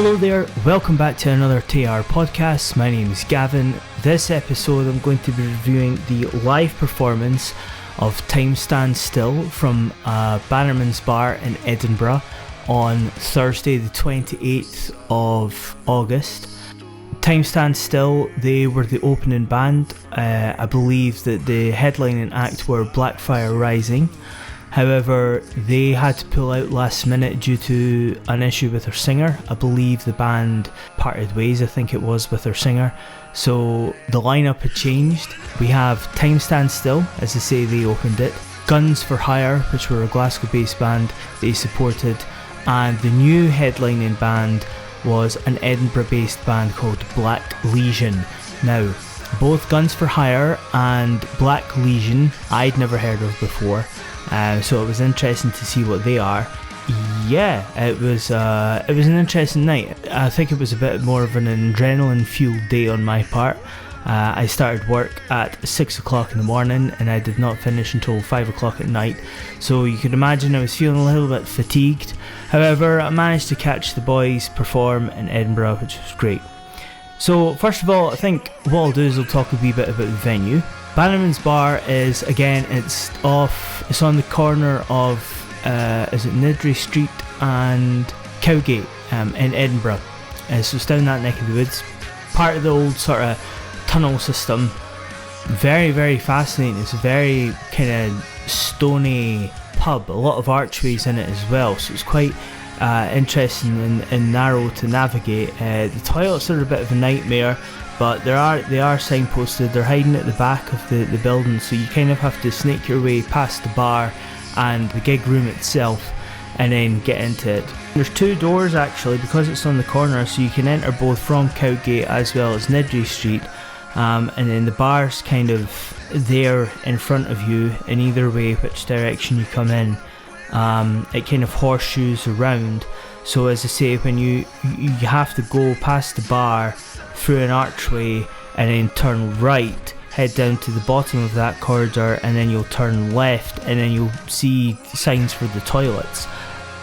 Hello there, welcome back to another Tayar podcast. My name is Gavin. This episode I'm going to be reviewing the live performance of Time Stands Still from Bannerman's Bar in Edinburgh on Thursday the 28th of August. Time Stands Still, they were the opening band. I believe that the headlining act were Blackfire Rising. However, they had to pull out last minute due to an issue with their singer. I believe the band parted ways, I think it was, with their singer. So the lineup had changed. We have Time Stands Still, as I say, they opened it. Guns for Hire, which were a Glasgow-based band, they supported. And the new headlining band was an Edinburgh-based band called Black Legion. Now, both Guns for Hire and Black Legion I'd never heard of before. So it was interesting to see what they are. Yeah, it was an interesting night. I think it was a bit more of an adrenaline-fueled day on my part. I started work at 6 o'clock in the morning and I did not finish until 5 o'clock at night. So you can imagine I was feeling a little bit fatigued. However, I managed to catch the boys perform in Edinburgh, which was great. So first of all, I think what I'll do is I'll talk a wee bit about the venue. Bannerman's Bar is, again, it's on the corner of, is it Nidri Street and Cowgate in Edinburgh. So it's down that neck of the woods. Part of the old sort of tunnel system. Very, very fascinating. It's a very kind of stony pub. A lot of archways in it as well. So it's quite interesting and narrow to navigate. The toilets are a bit of a nightmare. But they are signposted. They're hiding at the back of the building, so you kind of have to snake your way past the bar and the gig room itself and then get into it. There's two doors actually, because it's on the corner, so you can enter both from Cowgate as well as Nidri Street, and then the bar's kind of there in front of you in either way which direction you come in. It kind of horseshoes around, so as I say, when you have to go past the bar through an archway and then turn right, head down to the bottom of that corridor, and then you'll turn left and then you'll see signs for the toilets.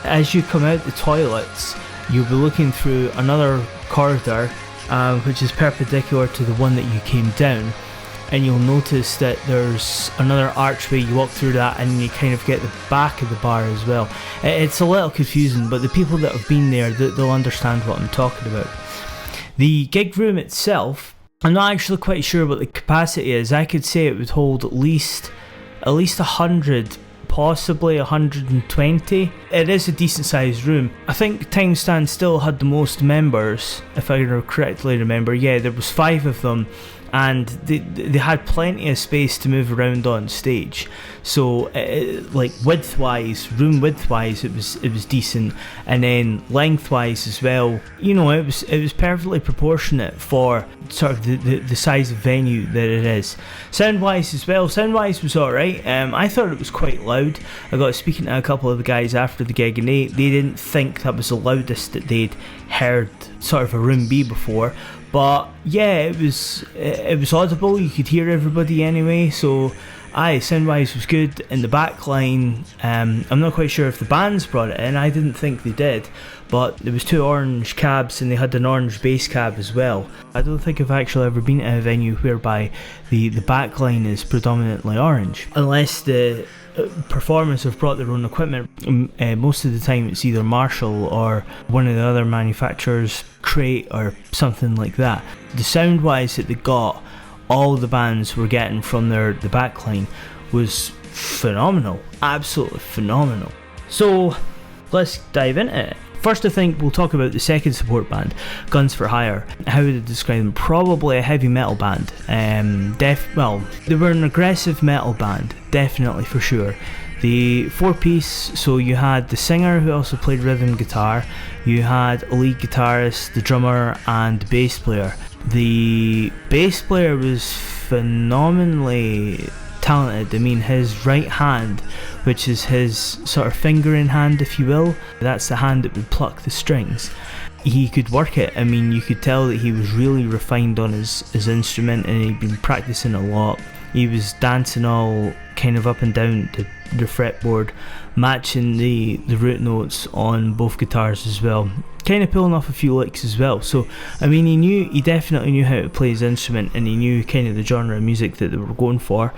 As you come out the toilets, you'll be looking through another corridor which is perpendicular to the one that you came down, and you'll notice that there's another archway. You walk through that and you kind of get the back of the bar as well. It's a little confusing, but the people that have been there, they'll understand what I'm talking about. The gig room itself, I'm not actually quite sure what the capacity is. I could say it would hold at least 100, possibly 120. It is a decent sized room. I think Time Stands Still had the most members, if I correctly remember. Yeah, there was 5 of them, and they had plenty of space to move around on stage. So like room width wise, it was decent, and then length wise as well. You know, it was perfectly proportionate for sort of the size of venue that it is. Sound wise as well, was alright. I thought it was quite loud. I got speaking to a couple of the guys after the gig, and they didn't think that was the loudest that they'd heard sort of a room be before. But yeah, it was audible. You could hear everybody anyway. So sound wise was good. In the back line, I'm not quite sure if the bands brought it in. I didn't think they did, but there was 2 orange cabs and they had an orange bass cab as well. I don't think I've actually ever been at a venue whereby the back line is predominantly orange, unless the performers have brought their own equipment. Most of the time it's either Marshall or one of the other manufacturers, Crate or something like that. The sound wise that they got, all the bands were getting from the backline, was phenomenal, absolutely phenomenal. So let's dive into it. First, I think we'll talk about the second support band, Guns for Hire. How would I describe them? Probably a heavy metal band. They were an aggressive metal band, definitely, for sure. The 4-piece, so you had the singer who also played rhythm guitar, you had a lead guitarist, the drummer, and the bass player. The bass player was phenomenally talented. I mean, his right hand, which is his sort of fingering hand, if you will, that's the hand that would pluck the strings. He could work it. I mean, you could tell that he was really refined on his instrument, and he'd been practicing a lot. He was dancing all kind of up and down the fretboard, matching the root notes on both guitars as well. kind of pulling off a few licks as well. So I mean, he definitely knew how to play his instrument, and he knew kind of the genre of music that they were going for.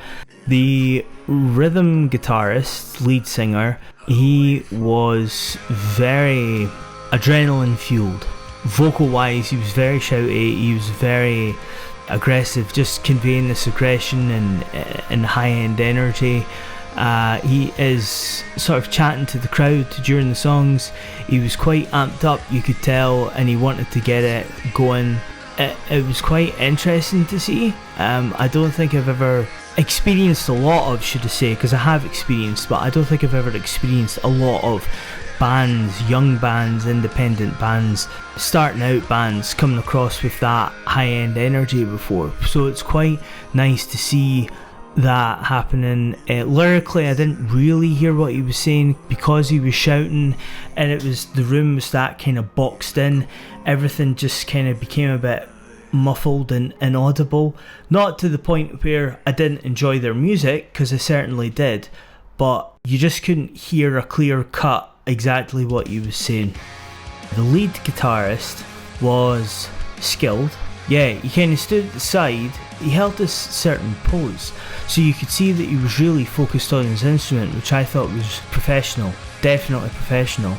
The rhythm guitarist, lead singer, he was very adrenaline fueled. Vocal wise, he was very shouty, he was very aggressive, just conveying this aggression and high end energy. He is sort of chatting to the crowd during the songs. He was quite amped up, you could tell, and he wanted to get it going. It was quite interesting to see. I don't think I've ever experienced a lot of, should I say, because I have experienced, but I don't think I've ever experienced a lot of bands, young bands, independent bands, starting out bands coming across with that high end energy before. So it's quite nice to see that happening. Lyrically, I didn't really hear what he was saying because he was shouting, and the room was that kind of boxed in. Everything just kind of became a bit muffled and inaudible. Not to the point where I didn't enjoy their music, because I certainly did, but you just couldn't hear a clear cut exactly what he was saying. The lead guitarist was skilled. Yeah, he kind of stood at the side. He held this certain pose, so you could see that he was really focused on his instrument, which I thought was professional, definitely professional.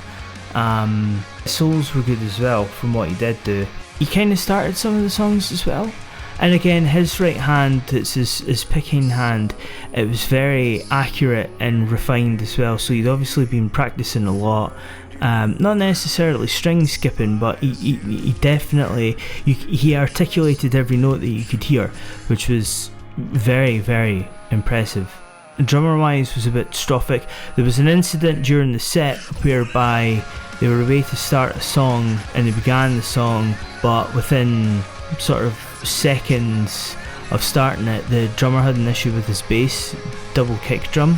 Solos were good as well from what he did do. He kind of started some of the songs as well, and again, his right hand, it's his picking hand, it was very accurate and refined as well, so he'd obviously been practicing a lot. Not necessarily string skipping, but he definitely, he articulated every note that you could hear, which was very, very impressive. Drummer wise was a bit strophic. There was an incident during the set whereby they were about to start a song and they began the song, but within sort of seconds of starting it, the drummer had an issue with his bass double kick drum.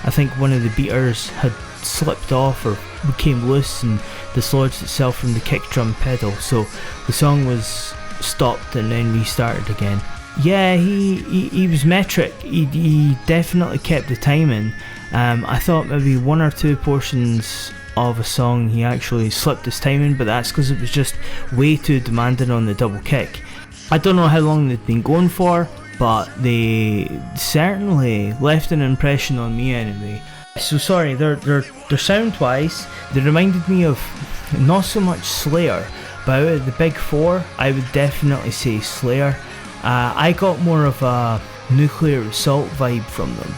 I think one of the beaters had slipped off or became loose and dislodged itself from the kick drum pedal, so the song was stopped and then restarted again. Yeah, he was metric. He definitely kept the timing. I thought maybe one or two portions of a song he actually slipped his timing, but that's because it was just way too demanding on the double kick. I don't know how long they'd been going for, but they certainly left an impression on me anyway. So sorry, they're sound wise, they reminded me of not so much Slayer, but out of the big four, I would definitely say Slayer. I got more of a Nuclear Assault vibe from them.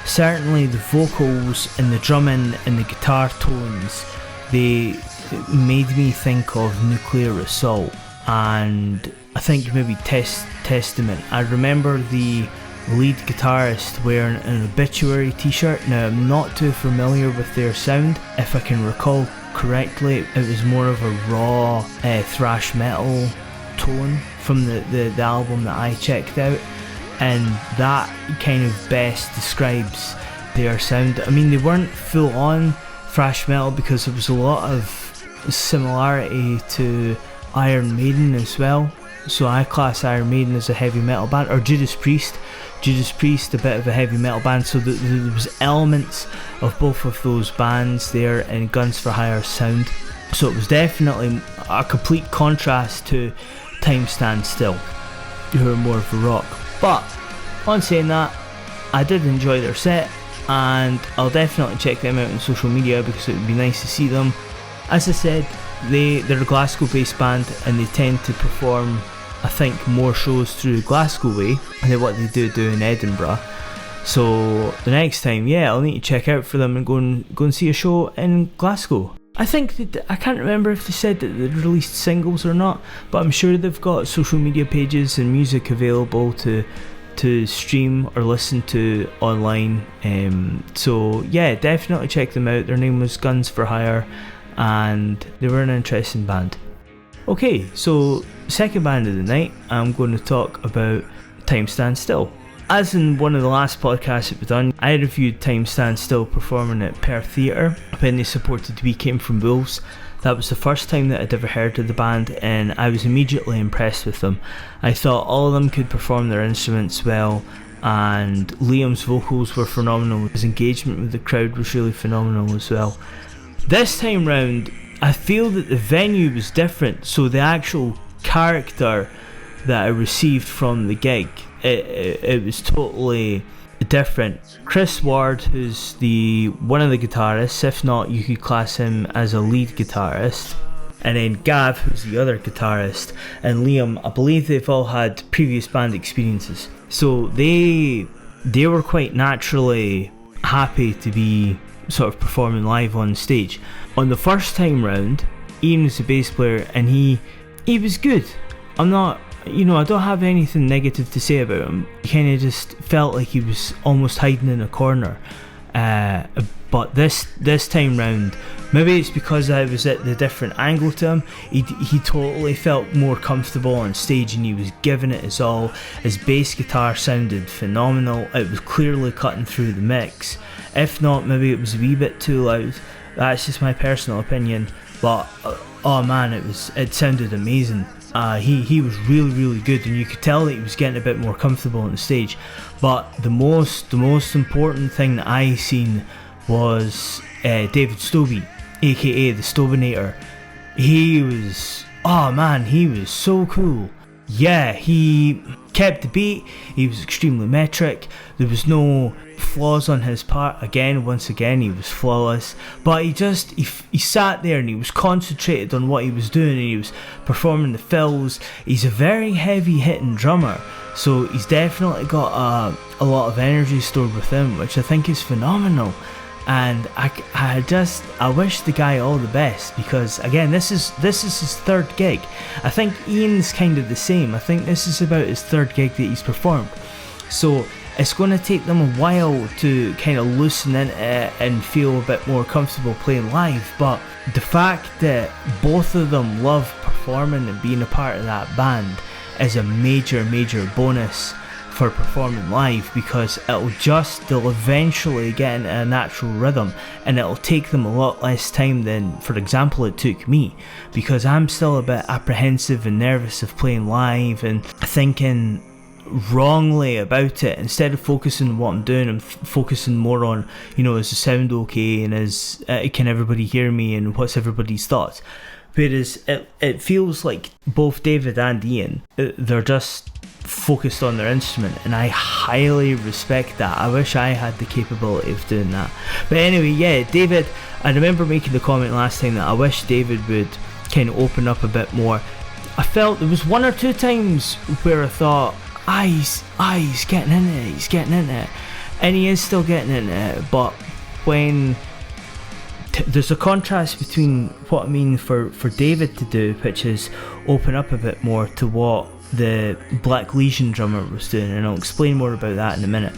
Certainly the vocals and the drumming and the guitar tones, they made me think of Nuclear Assault, and I think maybe Testament. I remember the lead guitarist wearing an Obituary t-shirt. Now I'm not too familiar with their sound. If I can recall correctly, it was more of a raw thrash metal tone from the album that I checked out, and that kind of best describes their sound. I mean, they weren't full on thrash metal because there was a lot of similarity to Iron Maiden as well, so I class Iron Maiden as a heavy metal band, or Judas Priest, a bit of a heavy metal band, so there was elements of both of those bands there in Guns for Hire's sound, so it was definitely a complete contrast to Time Stand Still, who are more of a rock. But on saying that, I did enjoy their set, and I'll definitely check them out on social media because it would be nice to see them. As I said, they're a Glasgow based band, and they tend to perform, I think, more shows through Glasgow way than what they do in Edinburgh. So the next time, yeah, I'll need to check out for them and go and see a show in Glasgow. I think that, I can't remember if they said that they released singles or not, but I'm sure they've got social media pages and music available to stream or listen to online. So yeah, definitely check them out. Their name was Guns for Hire, and they were an interesting band. Okay, so second band of the night, I'm going to talk about Time Stand Still. As in one of the last podcasts that we've done, I reviewed Time Stand Still performing at Perth Theatre when they supported We Came From Wolves. That was the first time that I'd ever heard of the band, and I was immediately impressed with them. I thought all of them could perform their instruments well, and Liam's vocals were phenomenal. His engagement with the crowd was really phenomenal as well. This time round, I feel that the venue was different, so the actual character that I received from the gig, it was totally different. Chris Ward, who's one of the guitarists, if not you could class him as a lead guitarist, and then Gav, who's the other guitarist, and Liam, I believe they've all had previous band experiences, so they were quite naturally happy to be sort of performing live on stage. On the first time round, Ian was the bass player, and he was good. I don't have anything negative to say about him. He kind of just felt like he was almost hiding in a corner. But this time round, maybe it's because I was at the different angle to him, he totally felt more comfortable on stage, and he was giving it his all. His bass guitar sounded phenomenal. It was clearly cutting through the mix. If not, maybe it was a wee bit too loud. That's just my personal opinion. But oh man, it sounded amazing. He was really, really good, and you could tell that he was getting a bit more comfortable on the stage. But the most important thing that I seen was David Stobie, aka the Stobinator. He was so cool. Yeah, he kept the beat. He was extremely metric. There was no flaws on his part. Once again, he was flawless. But he sat there and he was concentrated on what he was doing, and he was performing the fills. He's a very heavy hitting drummer, so he's definitely got a lot of energy stored with him, which I think is phenomenal. And I wish the guy all the best, because again, this is his third gig. I think Ian's kind of the same. I think this is about his third gig that he's performed, so it's going to take them a while to kind of loosen into it and feel a bit more comfortable playing live. But the fact that both of them love performing and being a part of that band is a major bonus for performing live, because they'll eventually get into a natural rhythm, and it'll take them a lot less time than, for example, it took me, because I'm still a bit apprehensive and nervous of playing live and thinking wrongly about it. Instead of focusing on what I'm doing, I'm focusing more on, is the sound okay, and can everybody hear me, and what's everybody's thoughts. Whereas it feels like both David and Ian, they're just focused on their instrument, and I highly respect that. I wish I had the capability of doing that. But anyway, yeah, David, I remember making the comment last time that I wish David would kind of open up a bit more. I felt there was one or two times where I thought, he's getting into it, and he is still getting into it, but when there's a contrast between what I mean for David to do, which is open up a bit more, to what the Black Legion drummer was doing, and I'll explain more about that in a minute.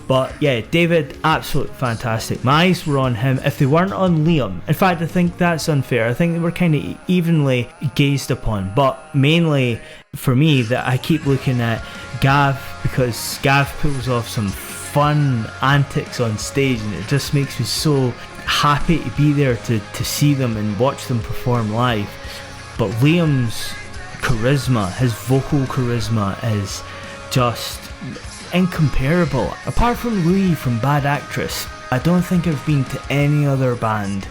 But yeah, David, absolutely fantastic. My eyes were on him. If they weren't on Liam, in fact, I think that's unfair. I think they were kind of evenly gazed upon, but mainly for me, that I keep looking at Gav, because Gav pulls off some fun antics on stage, and it just makes me so happy to be there to see them and watch them perform live. But Liam's charisma, his vocal charisma, is just incomparable. Apart from Louis from Bad Actress, I don't think I've been to any other band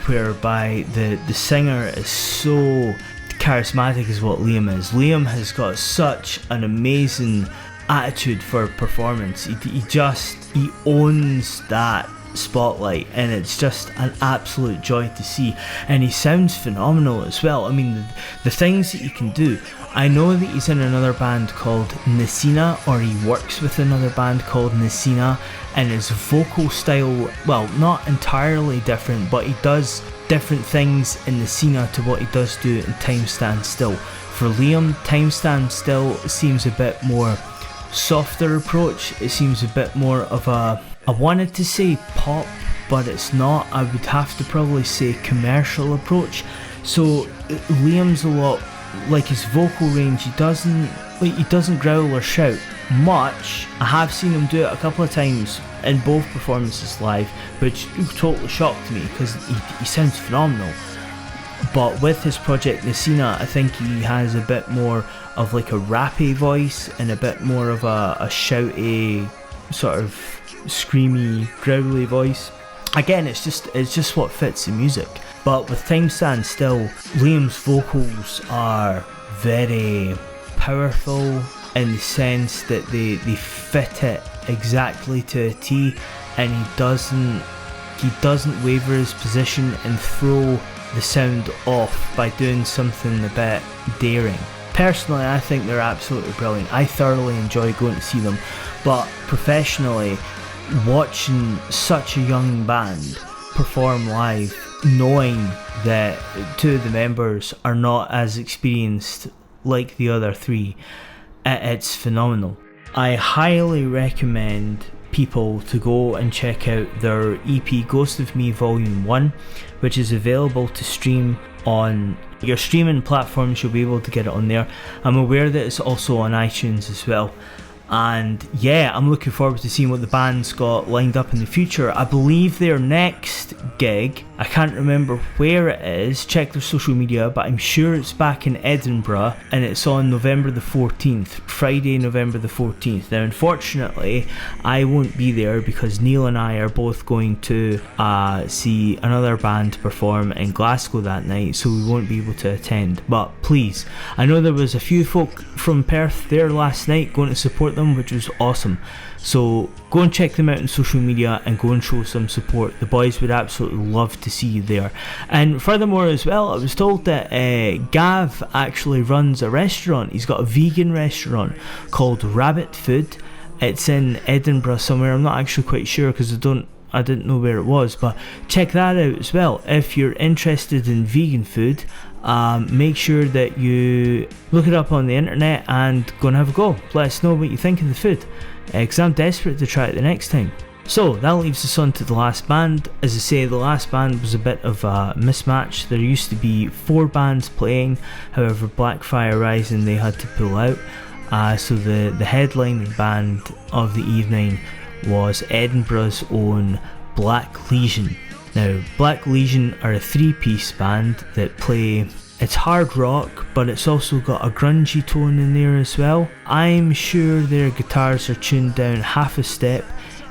whereby the singer is so charismatic as what Liam is. Liam has got such an amazing attitude for performance. He owns that spotlight, and it's just an absolute joy to see, and he sounds phenomenal as well. I mean, the things that you can do. I know that he's in another band called Nasina, or he works with another band called Nasina, and his vocal style, well, not entirely different, but he does different things in Nasina to what he does do in Time Stands Still. For Liam, Time Stands Still seems a bit more softer approach. It seems a bit more of a, I wanted to say pop, but it's not. I would have to probably say commercial approach. So Liam's a lot like his vocal range. He doesn't growl or shout much. I have seen him do it a couple of times in both performances live, which totally shocked me because he sounds phenomenal. But with his project Nasina, I think he has a bit more of like a rappy voice and a bit more of a shouty, sort of screamy, growly voice. Again, it's just what fits the music. But with Time Stand Still, Liam's vocals are very powerful in the sense that they fit it exactly to a T, and he doesn't waver his position and throw the sound off by doing something a bit daring. Personally, I think they're absolutely brilliant. I thoroughly enjoy going to see them, but professionally, watching such a young band perform live, knowing that two of the members are not as experienced like the other three, it's phenomenal. I highly recommend people to go and check out their EP Ghost of Me Volume 1, which is available to stream on your streaming platforms. You'll be able to get it on there. I'm aware that it's also on iTunes as well. And yeah, I'm looking forward to seeing what the band's got lined up in the future. I believe their next gig, I can't remember where it is, check their social media, but I'm sure it's back in Edinburgh, and it's on November the 14th, Friday, November the 14th. Now unfortunately, I won't be there because Neil and I are both going to see another band perform in Glasgow that night, so we won't be able to attend. But please, I know there was a few folk from Perth there last night going to support them, which was awesome. So go and check them out on social media and go and show some support. The boys would absolutely love to see you there. And furthermore as well, I was told that Gav actually runs a restaurant. He's got a vegan restaurant called Rabbit Food. It's in Edinburgh somewhere. I'm not actually quite sure because I didn't know where it was, but check that out as well. If you're interested in vegan food, make sure that you look it up on the internet and go and have a go. Let us know what you think of the food, because I'm desperate to try it the next time. So that leaves us on to the last band. As I say, the last band was a bit of a mismatch. There used to be 4 bands playing, however Blackfire Rising they had to pull out. So the headlining band of the evening was Edinburgh's own Black Legion. Now, Black Legion are a 3-piece band that play, it's hard rock, but it's also got a grungy tone in there as well. I'm sure their guitars are tuned down half a step,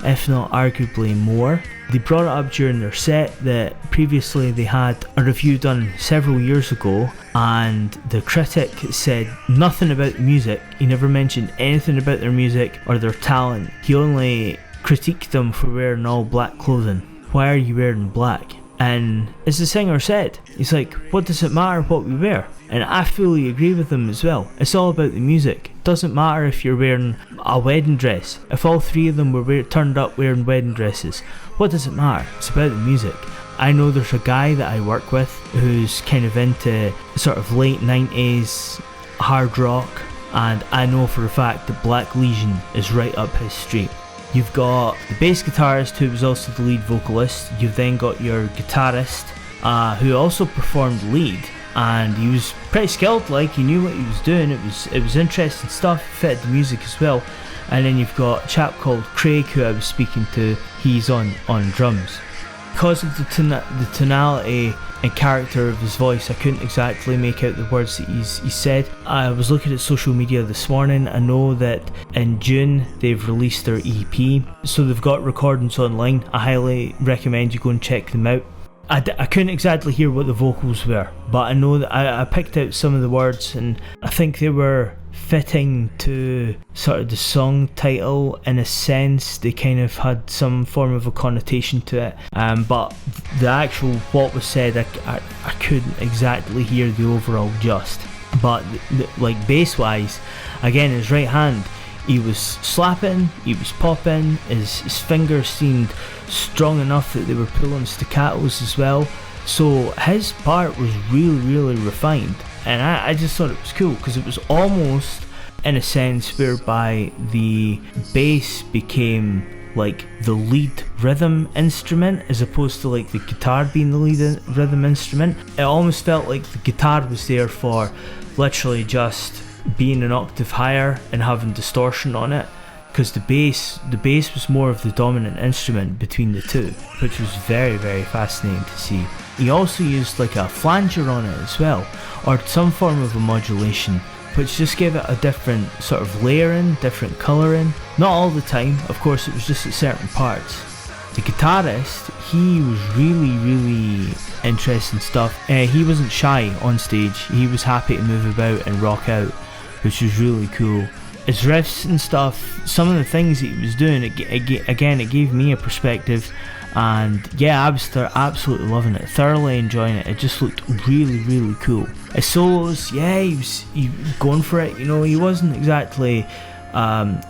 if not arguably more. They brought it up during their set that previously they had a review done several years ago, and the critic said nothing about the music. He never mentioned anything about their music or their talent. He only critiqued them for wearing all black clothing. Why are you wearing black? And as the singer said, he's like, what does it matter what we wear? And I fully agree with him as well. It's all about the music. It doesn't matter if you're wearing a wedding dress. If all 3 of them were turned up wearing wedding dresses, what does it matter? It's about the music. I know there's a guy that I work with who's kind of into sort of late 90s hard rock, and I know for a fact that Black Legion is right up his street. You've got the bass guitarist, who was also the lead vocalist. You've then got your guitarist, who also performed lead, and he was pretty skilled. Like, he knew what he was doing. It was interesting stuff. It fitted the music as well. And then you've got a chap called Craig, who I was speaking to. He's on drums. Because of the tonality and character of his voice, I couldn't exactly make out the words that he said. I was looking at social media this morning. I know that in June they've released their EP, so they've got recordings online. I highly recommend you go and check them out. I couldn't exactly hear what the vocals were, but I know that I picked out some of the words, and I think they were fitting to sort of the song title in a sense. They kind of had some form of a connotation to it, but the actual what was said, I couldn't exactly hear the overall gist. But like bass wise, again, his right hand, he was slapping, he was popping, his fingers seemed strong enough that they were pulling staccatos as well. So his part was really refined, and I just thought it was cool because it was almost in a sense whereby the bass became like the lead rhythm instrument as opposed to like the guitar being the lead rhythm instrument. It almost felt like the guitar was there for literally just being an octave higher and having distortion on it, because the bass was more of the dominant instrument between the two, which was very fascinating to see. He also used like a flanger on it as well, or some form of a modulation, which just gave it a different sort of layering, different colouring. Not all the time, of course, it was just at certain parts. The guitarist, he was really interesting stuff. He wasn't shy on stage. He was happy to move about and rock out, which was really cool. His riffs and stuff, some of the things that he was doing, it gave me a perspective, and yeah, I was absolutely loving it, thoroughly enjoying it. It just looked really cool. His solos, yeah, he was going for it, you know. He wasn't exactly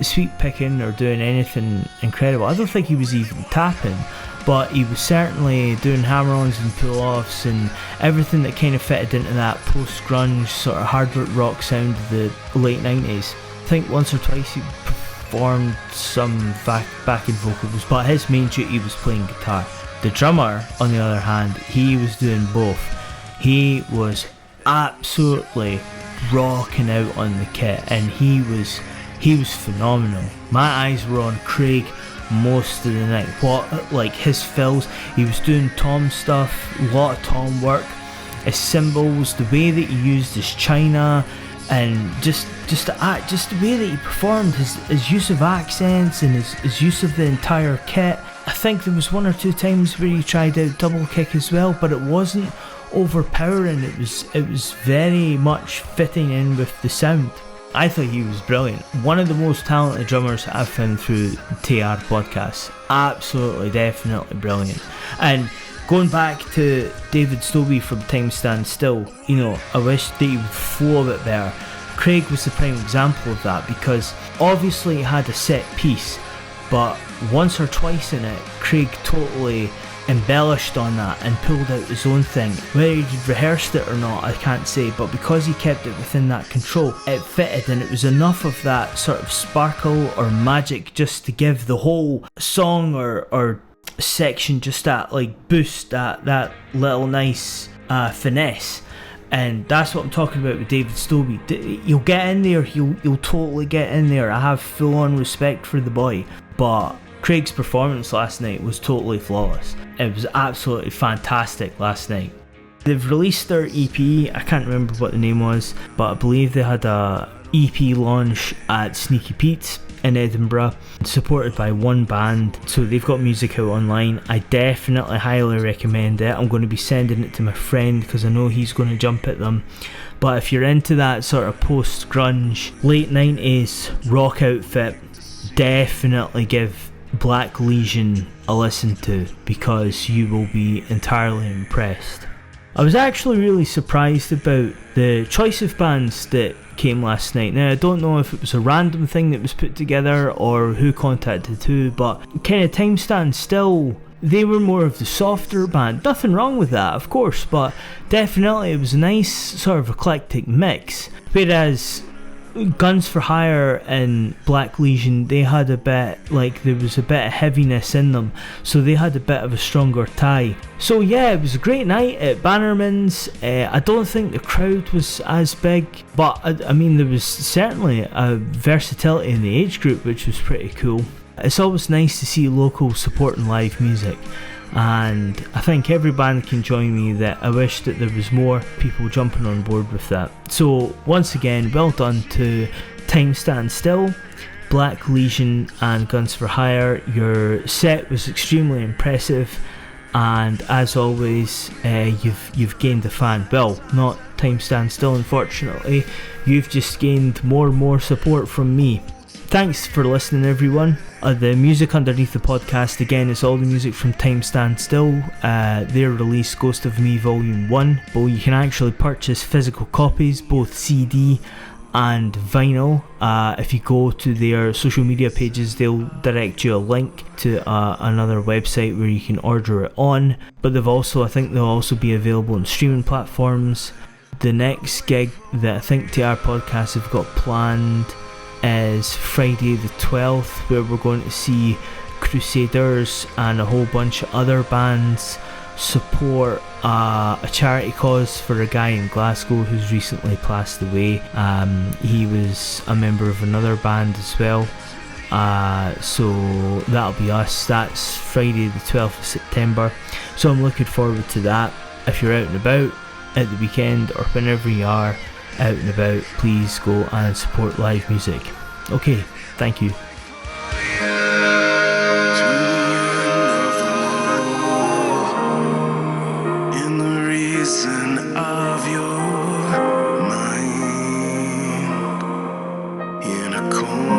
sweep picking or doing anything incredible. I don't think he was even tapping, but he was certainly doing hammer-ons and pull-offs and everything that kind of fitted into that post-grunge sort of hard rock sound of the late 90s. I think once or twice he performed some backing vocals, but his main duty was playing guitar. The drummer, on the other hand, he was doing both. He was absolutely rocking out on the kit, and he was phenomenal. My eyes were on Craig most of the night. His fills, he was doing tom stuff, a lot of tom work, his cymbals, the way that he used his china, and just the way that he performed, his use of accents and his use of the entire kit. I think there was one or two times where he tried out double kick as well, but it wasn't overpowering. It was very much fitting in with the sound. I thought he was brilliant. One of the most talented drummers I've found through Tayar podcasts. Absolutely, definitely brilliant. And going back to David Stobie from Time Stand Still, you know, I wish that he would flow a bit better. Craig was the prime example of that, because obviously he had a set piece, but once or twice in it, Craig totally embellished on that and pulled out his own thing. Whether he'd rehearsed it or not, I can't say, but because he kept it within that control, it fitted, and it was enough of that sort of sparkle or magic just to give the whole song or section just that like boost, that little nice finesse. And that's what I'm talking about with David Stobie. You'll get in there, you'll totally get in there. I have full on respect for the boy, but Craig's performance last night was totally flawless. It was absolutely fantastic last night. They've released their EP, I can't remember what the name was, but I believe they had a EP launch at Sneaky Pete's in Edinburgh, supported by one band, so they've got music out online. I definitely highly recommend it. I'm going to be sending it to my friend because I know he's going to jump at them. But if you're into that sort of post-grunge, late 90s rock outfit, definitely give Black Legion a listen to, because you will be entirely impressed. I was actually really surprised about the choice of bands that came last night. Now, I don't know if it was a random thing that was put together or who contacted who, but kind of Time Stand Still, they were more of the softer band. Nothing wrong with that, of course, but definitely it was a nice sort of eclectic mix. Whereas Guns for Hire and Black Legion, they had a bit, like, there was a bit of heaviness in them, so they had a bit of a stronger tie. So yeah, it was a great night at Bannerman's. I don't think the crowd was as big, but I mean there was certainly a versatility in the age group, which was pretty cool. It's always nice to see locals supporting live music, and I think every band can join me that I wish that there was more people jumping on board with that. So once again, well done to Time Stand Still, Black Legion and Guns for Hire. Your set was extremely impressive, and as always, you've gained a fan. Well, not Time Stand Still, unfortunately. You've just gained more and more support from me. Thanks for listening, everyone. The music underneath the podcast, again, is all the music from Time Stand Still. Their release, Ghost of Me Volume 1. But you can actually purchase physical copies, both CD and vinyl. If you go to their social media pages, they'll direct you a link to another website where you can order it on. But I think they'll also be available on streaming platforms. The next gig that I think TR Podcasts have got planned is Friday the 12th, where we're going to see Crusaders and a whole bunch of other bands support a charity cause for a guy in Glasgow who's recently passed away. He was a member of another band as well, so that'll be us. That's Friday the 12th of September, so I'm looking forward to that. If you're out and about at the weekend or whenever you are out and about, please go and support live music. Okay, thank you. cool.